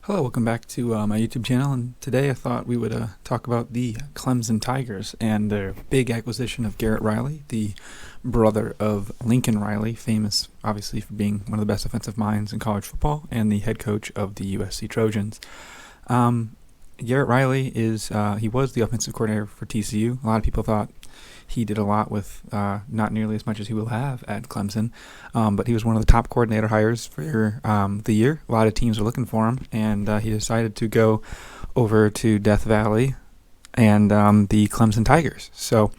Hello, welcome back to my YouTube channel, and today I thought we would talk about the Clemson Tigers and their big acquisition of Garrett Riley, the brother of Lincoln Riley, famous obviously for being one of the best offensive minds in college football and the head coach of the USC Trojans. Garrett Riley he was the offensive coordinator for TCU. A lot of people thought he did a lot with not nearly as much as he will have at Clemson, but he was one of the top coordinator hires for the year. A lot of teams were looking for him, and he decided to go over to Death Valley and the Clemson Tigers. So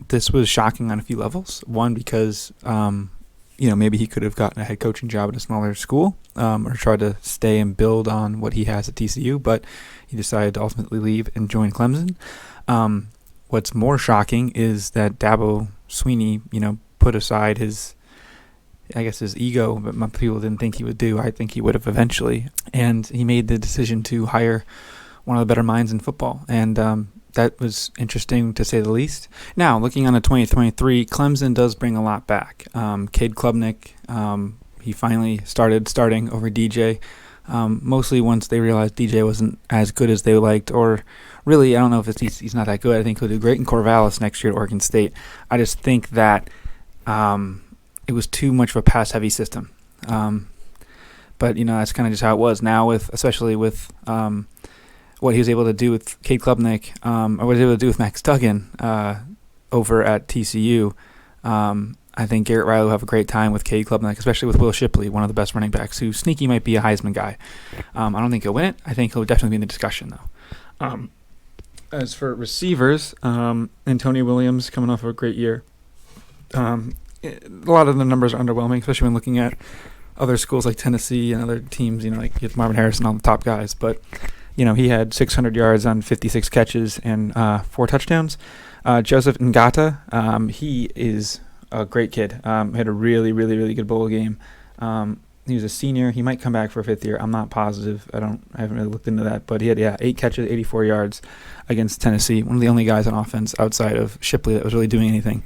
this was shocking on a few levels. One, because maybe he could have gotten a head coaching job at a smaller school or tried to stay and build on what he has at TCU, but he decided to ultimately leave and join Clemson. What's more shocking is that Dabo Swinney, put aside his ego, but most people didn't think he would do. I think he would have eventually. And he made the decision to hire one of the better minds in football. And that was interesting to say the least. Now, looking on to 2023, Clemson does bring a lot back. Cade Klubnik, he finally starting over DJ. Mostly once they realized DJ wasn't as good as they liked, or really, I don't know if he's not that good. I think he'll do great in Corvallis next year at Oregon State. I just think that it was too much of a pass-heavy system. But that's kind of just how it was. Now, especially with what he was able to do with Cade Klubnik, or what he was able to do with Max Duggan over at TCU, I think Garrett Riley will have a great time with Cade Klubnik, especially with Will Shipley, one of the best running backs, who sneaky might be a Heisman guy. I don't think he'll win it. I think he'll definitely be in the discussion, though. As for receivers, Antonio Williams coming off of a great year. A lot of the numbers are underwhelming, especially when looking at other schools like Tennessee and other teams, like you have Marvin Harrison, all the top guys. But, he had 600 yards on 56 catches and 4 touchdowns. Joseph Ngata, he is a great kid. Had a really, really, really good bowl game. He was a senior. He might come back for a 5th year. I'm not positive. I haven't really looked into that. But he had 8 catches, 84 yards against Tennessee. One of the only guys on offense outside of Shipley that was really doing anything.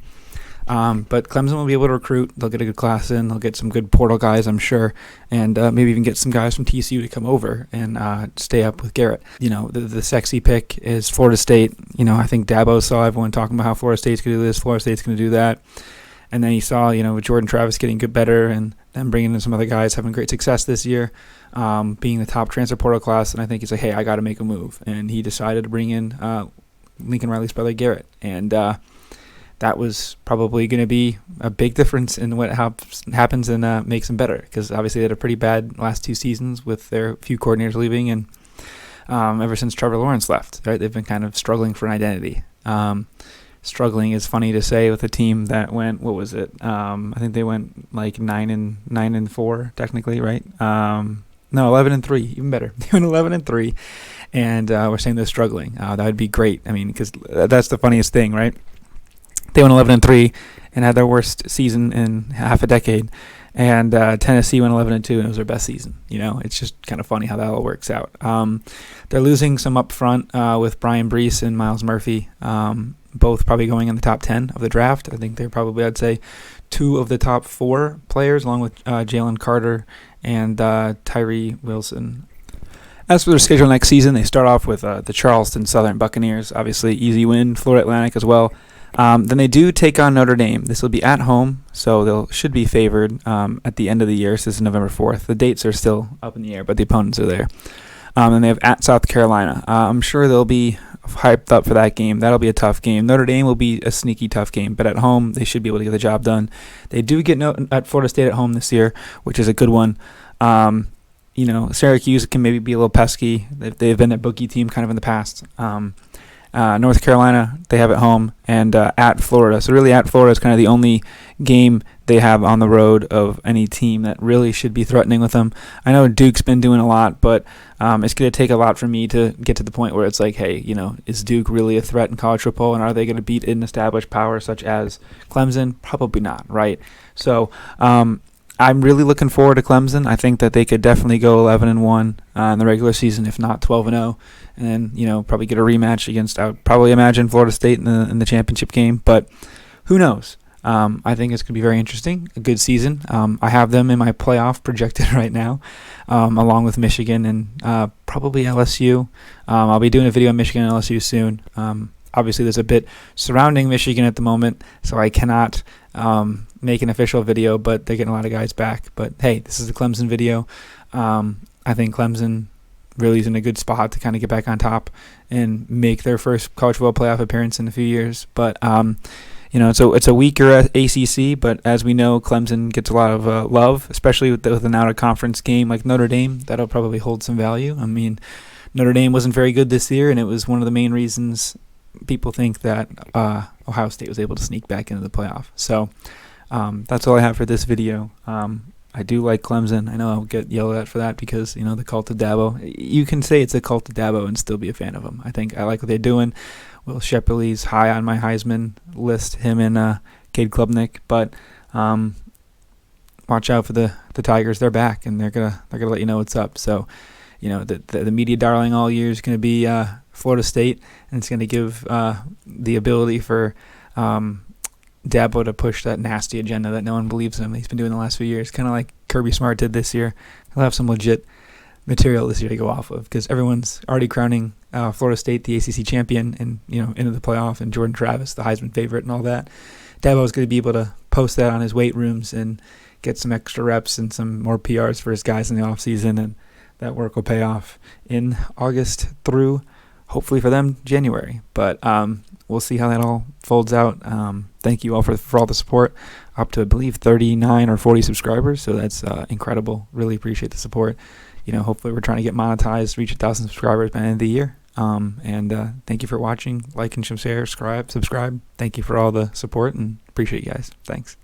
But Clemson will be able to recruit. They'll get a good class in. They'll get some good portal guys, I'm sure, and maybe even get some guys from TCU to come over and stay up with Garrett. The sexy pick is Florida State. I think Dabo saw everyone talking about how Florida State's going to do this, Florida State's going to do that. And then he saw, with Jordan Travis getting good better and then bringing in some other guys having great success this year, being the top transfer portal class. And I think he's like, hey, I got to make a move. And he decided to bring in Lincoln Riley's brother, Garrett. And that was probably going to be a big difference in what happens and makes them better. Because obviously they had a pretty bad last 2 seasons with their few coordinators leaving. And ever since Trevor Lawrence left, right, they've been kind of struggling for an identity. Struggling is funny to say with a team that went, what was it? I think they went like 9-4 technically, right? No, 11-3, even better. They went 11-3, and we're saying they're struggling. That would be great. I mean, because that's the funniest thing, right? They went 11-3 and had their worst season in half a decade, and Tennessee went 11-2 and it was their best season. It's just kind of funny how that all works out. They're losing some up front with Brian Brees and Miles Murphy. Both probably going in the top 10 of the draft. I think they're probably, I'd say, 2 of the top 4 players, along with Jalen Carter and Tyree Wilson. As for their schedule next season, they start off with the Charleston Southern Buccaneers. Obviously, easy win. Florida Atlantic as well. Then they do take on Notre Dame. This will be at home, so they should be favored at the end of the year. So this is November 4th. The dates are still up in the air, but the opponents are there. And they have at South Carolina. I'm sure they'll be hyped up for that game. That'll be a tough game. Notre Dame will be a sneaky tough game, but at home they should be able to get the job done. They do get at Florida State at home this year, which is a good one. Syracuse can maybe be a little pesky. They've been a bookie team kind of in the past. North Carolina, they have at home, and at Florida. So really at Florida is kind of the only game they have on the road of any team that really should be threatening with them. I know Duke's been doing a lot, but it's going to take a lot for me to get to the point where it's like, hey, is Duke really a threat in college football, and are they going to beat an established power such as Clemson? Probably not, right? So I'm really looking forward to Clemson. I think that they could definitely go 11-1 in the regular season, if not 12-0, and then probably get a rematch against, I would probably imagine, Florida State in the championship game. But who knows? I think it's going to be very interesting, a good season. I have them in my playoff projected right now, along with Michigan and probably LSU. I'll be doing a video on Michigan and LSU soon. Obviously, there's a bit surrounding Michigan at the moment, so I cannot make an official video, but they're getting a lot of guys back. But hey, this is a Clemson video. I think Clemson really is in a good spot to kind of get back on top and make their first college football playoff appearance in a few years. But it's a weaker ACC, but as we know, Clemson gets a lot of love, especially with an out-of-conference game like Notre Dame. That'll probably hold some value. I mean, Notre Dame wasn't very good this year, and it was one of the main reasons people think that Ohio State was able to sneak back into the playoff. So that's all I have for this video. I do like Clemson. I know I'll get yelled at for that because, the cult of Dabo. You can say it's a cult of Dabo and still be a fan of him. I think I like what they're doing. Will Shepard's high on my Heisman list, him and Cade Klubnik. But watch out for the Tigers. They're back, and they're gonna let you know what's up. So, the media darling all year is going to be Florida State, and it's going to give the ability for Dabo to push that nasty agenda that no one believes him. He's been doing the last few years, kind of like Kirby Smart did this year. He'll have some legit material this year to go off of because everyone's already crowning Florida State the ACC champion and into the playoff, and Jordan Travis the Heisman favorite and all that. Dabo's going to be able to post that on his weight rooms and get some extra reps and some more PRs for his guys in the offseason, and that work will pay off in August through, hopefully for them, January. But we'll see how that all folds out. Thank you all for all the support. Up to, I believe, 39 or 40 subscribers, so that's incredible. Really appreciate the support. Hopefully we're trying to get monetized, reach 1,000 subscribers by the end of the year. And thank you for watching. Like and share, subscribe. Thank you for all the support, and appreciate you guys. Thanks.